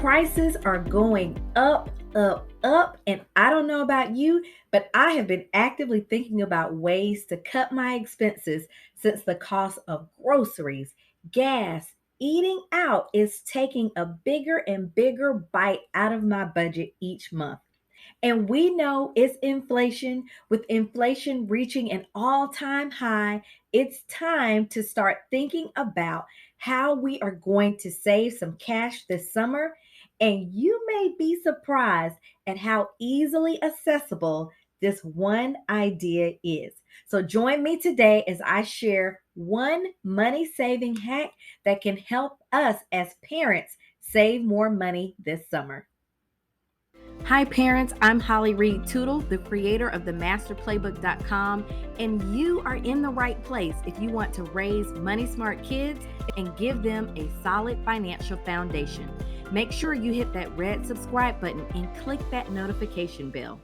Prices are going up, up, up, and I don't know about you, but I have been actively thinking about ways to cut my expenses since the cost of groceries, gas, eating out is taking a bigger and bigger bite out of my budget each month. And we know it's inflation. With inflation reaching an all time high, it's time to start thinking about how we are going to save some cash this summer. And you may be surprised at how easily accessible this one idea is. So join me today as I share one money saving hack that can help us as parents save more money this summer. Hi, parents. I'm Holly Reed Tootle, the creator of themasterplaybook.com, and you are in the right place if you want to raise money smart kids and give them a solid financial foundation. Make sure you hit that red subscribe button and click that notification bell.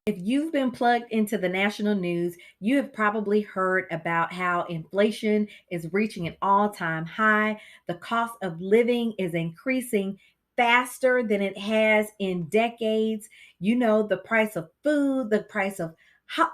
If you've been plugged into the national news, you have probably heard about how inflation is reaching an all time high. The cost of living is increasing faster than it has in decades. You know, the price of food, the price of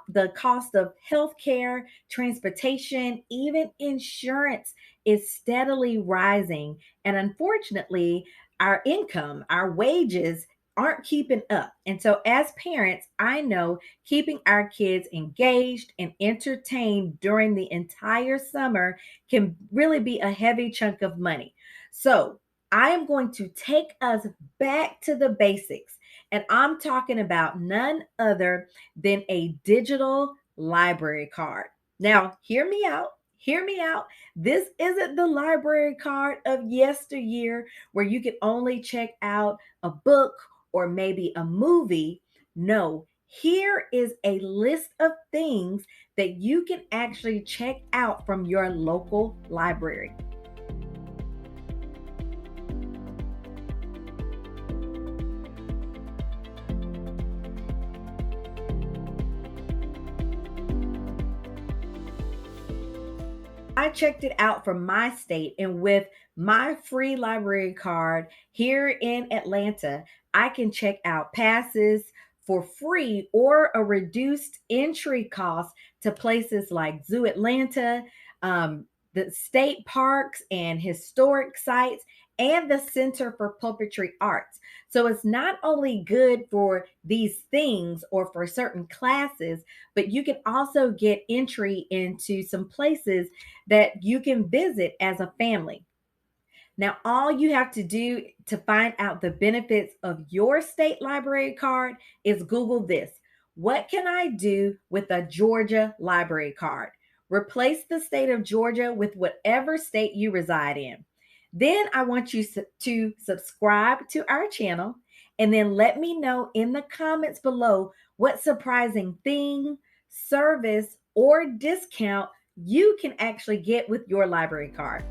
the cost of healthcare, transportation, even insurance is steadily rising. And unfortunately, our income, our wages aren't keeping up. And so, as parents, I know keeping our kids engaged and entertained during the entire summer can really be a heavy chunk of money. So, I am going to take us back to the basics, and I'm talking about none other than a digital library card. Now, hear me out. Hear me out. This isn't the library card of yesteryear where you could only check out a book or maybe a movie. No, here is a list of things that you can actually check out from your local library. I checked it out from my state, and with my free library card here in Atlanta, I can check out passes for free or a reduced entry cost to places like Zoo Atlanta, the state parks and historic sites, and the Center for Puppetry Arts. So it's not only good for these things or for certain classes, but you can also get entry into some places that you can visit as a family. Now, all you have to do to find out the benefits of your state library card is Google this. What can I do with a Georgia library card? Replace the state of Georgia with whatever state you reside in. Then I want you to subscribe to our channel and then let me know in the comments below what surprising thing, service, or discount you can actually get with your library card.